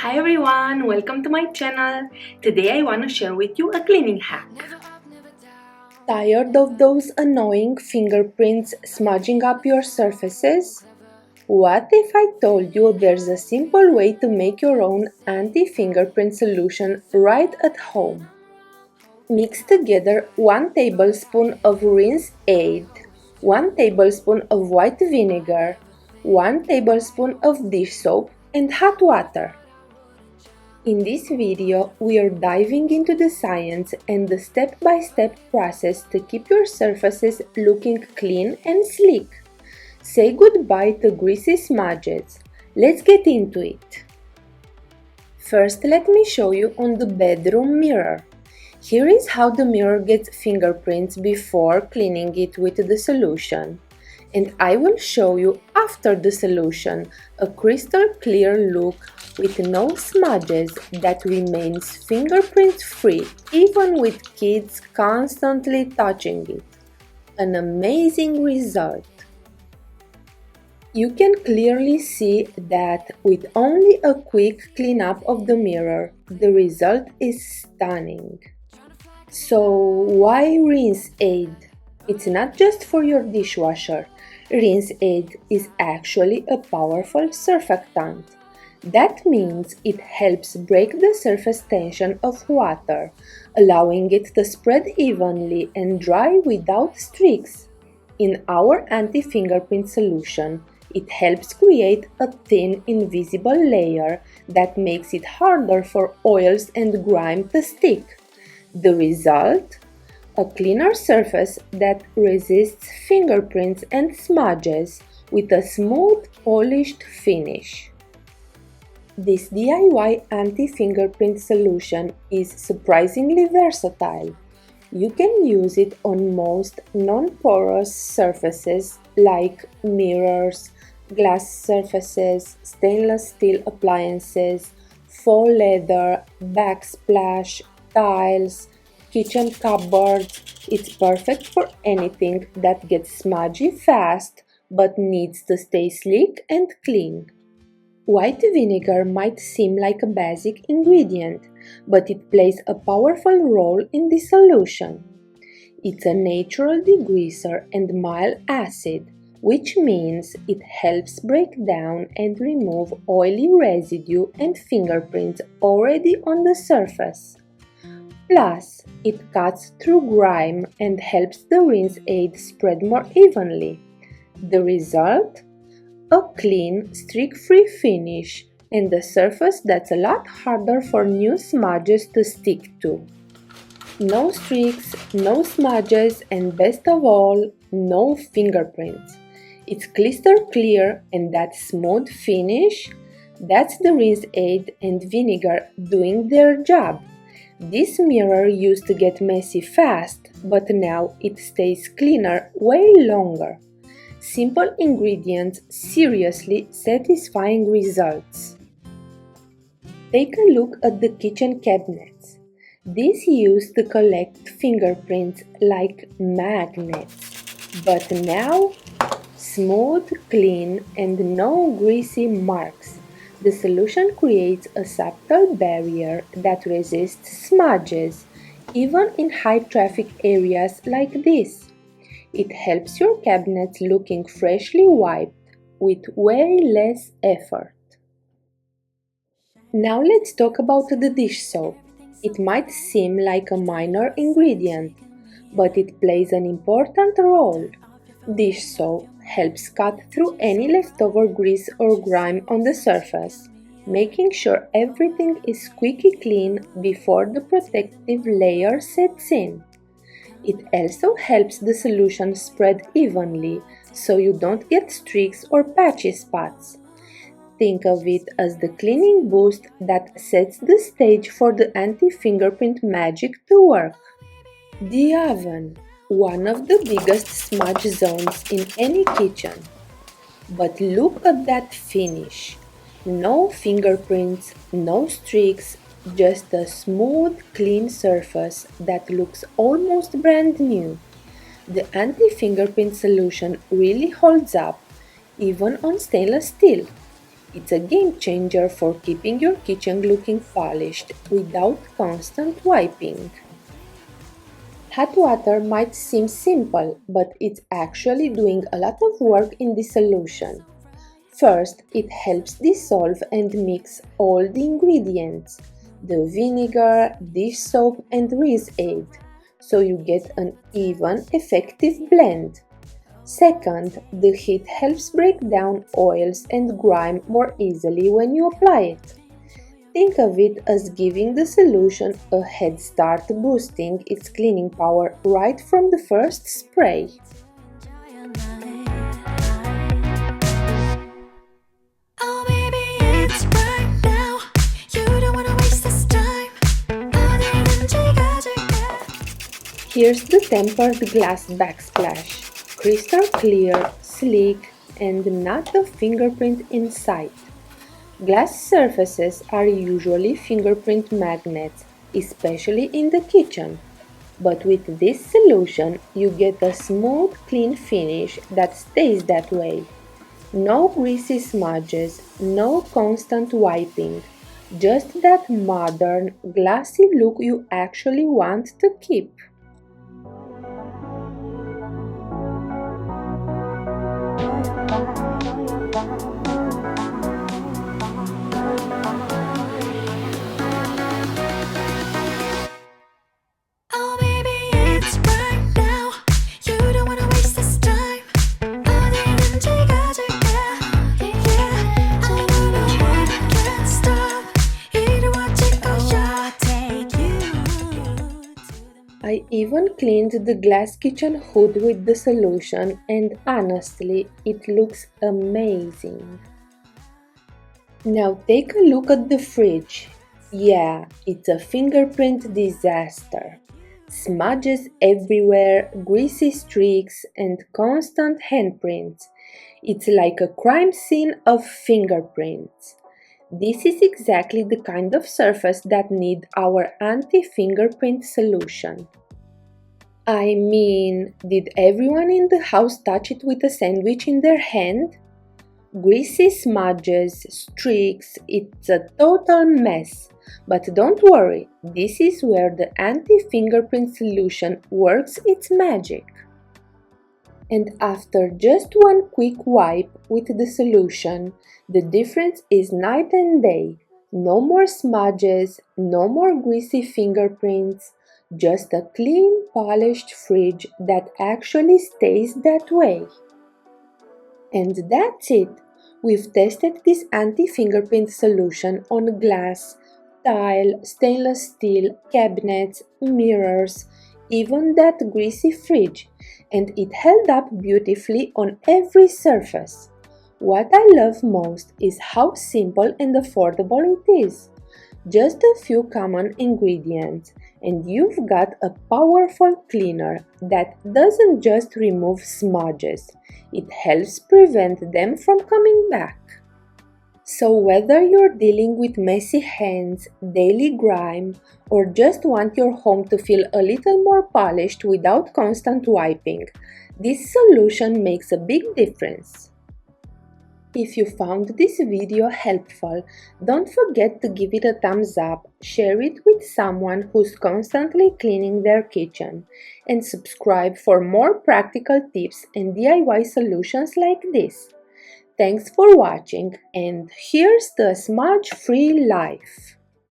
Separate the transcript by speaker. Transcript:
Speaker 1: Hi everyone, welcome to my channel. Today I want to share with you a cleaning hack. Tired of those annoying fingerprints smudging up your surfaces? What if I told you there's a simple way to make your own anti-fingerprint solution right at home? Mix together 1 tablespoon of rinse aid, 1 tablespoon of white vinegar, 1 tablespoon of dish soap and hot water. In this video, we are diving into the science and the step-by-step process to keep your surfaces looking clean and sleek. Say goodbye to greasy smudges. Let's get into it. First, let me show you on the bedroom mirror. Here is how the mirror gets fingerprints before cleaning it with the solution. And I will show you after the solution, a crystal clear look with no smudges that remains fingerprint free even with kids constantly touching it. An amazing result! You can clearly see that with only a quick cleanup of the mirror, the result is stunning. So why rinse aid? It's not just for your dishwasher. Rinse aid is actually a powerful surfactant. That means it helps break the surface tension of water, allowing it to spread evenly and dry without streaks. In our anti-fingerprint solution, it helps create a thin, invisible layer that makes it harder for oils and grime to stick. The result? A cleaner surface that resists fingerprints and smudges with a smooth, polished finish. This DIY anti-fingerprint solution is surprisingly versatile. You can use it on most non-porous surfaces like mirrors, glass surfaces, stainless steel appliances, faux leather, backsplash, tiles, kitchen cupboards. It's perfect for anything that gets smudgy fast but needs to stay sleek and clean. White vinegar might seem like a basic ingredient, but it plays a powerful role in the solution. It's a natural degreaser and mild acid, which means it helps break down and remove oily residue and fingerprints already on the surface. Plus, it cuts through grime and helps the rinse aid spread more evenly. The result? A clean, streak-free finish and a surface that's a lot harder for new smudges to stick to. No streaks, no smudges, and best of all, no fingerprints. It's crystal clear, and that smooth finish? That's the rinse aid and vinegar doing their job. This mirror used to get messy fast, but now it stays cleaner way longer. Simple ingredients, seriously satisfying results. Take a look at the kitchen cabinets. These used to collect fingerprints like magnets, but now smooth, clean, and no greasy marks. The solution creates a subtle barrier that resists smudges, even in high traffic areas like this. It helps your cabinets looking freshly wiped with way less effort. Now let's talk about the dish soap. It might seem like a minor ingredient, but it plays an important role. Dish soap helps cut through any leftover grease or grime on the surface, making sure everything is squeaky clean before the protective layer sets in. It also helps the solution spread evenly so you don't get streaks or patchy spots. Think of it as the cleaning boost that sets the stage for the anti-fingerprint magic to work. The oven, one of the biggest smudge zones in any kitchen. But look at that finish. No fingerprints, no streaks, just a smooth, clean surface that looks almost brand new. The anti-fingerprint solution really holds up, even on stainless steel. It's a game changer for keeping your kitchen looking polished without constant wiping. Hot water might seem simple, but it's actually doing a lot of work in this solution. First, it helps dissolve and mix all the ingredients, the vinegar, dish soap and grease aid, so you get an even, effective blend. Second, the heat helps break down oils and grime more easily when you apply it. Think of it as giving the solution a head start, boosting its cleaning power right from the first spray. Here's the tempered glass backsplash. Crystal clear, sleek, and not a fingerprint in sight. Glass surfaces are usually fingerprint magnets, especially in the kitchen. But with this solution, you get a smooth, clean finish that stays that way. No greasy smudges, no constant wiping, just that modern, glassy look you actually want to keep. I even cleaned the glass kitchen hood with the solution, and honestly, it looks amazing. Now take a look at the fridge. Yeah, it's a fingerprint disaster. Smudges everywhere, greasy streaks, and constant handprints. It's like a crime scene of fingerprints. This is exactly the kind of surface that need our anti-fingerprint solution. I mean, did everyone in the house touch it with a sandwich in their hand? Greasy smudges, streaks, it's a total mess. But don't worry, this is where the anti-fingerprint solution works its magic. And after just one quick wipe with the solution, the difference is night and day. No more smudges, no more greasy fingerprints, just a clean, polished fridge that actually stays that way. And that's it. We've tested this anti-fingerprint solution on glass, tile, stainless steel, cabinets, mirrors, even that greasy fridge, and it held up beautifully on every surface. What I love most is how simple and affordable it is. Just a few common ingredients, and you've got a powerful cleaner that doesn't just remove smudges, it helps prevent them from coming back. So whether you're dealing with messy hands, daily grime, or just want your home to feel a little more polished without constant wiping, this solution makes a big difference. If you found this video helpful, don't forget to give it a thumbs up, share it with someone who's constantly cleaning their kitchen, and subscribe for more practical tips and DIY solutions like this. Thanks for watching, and here's the smudge-free life!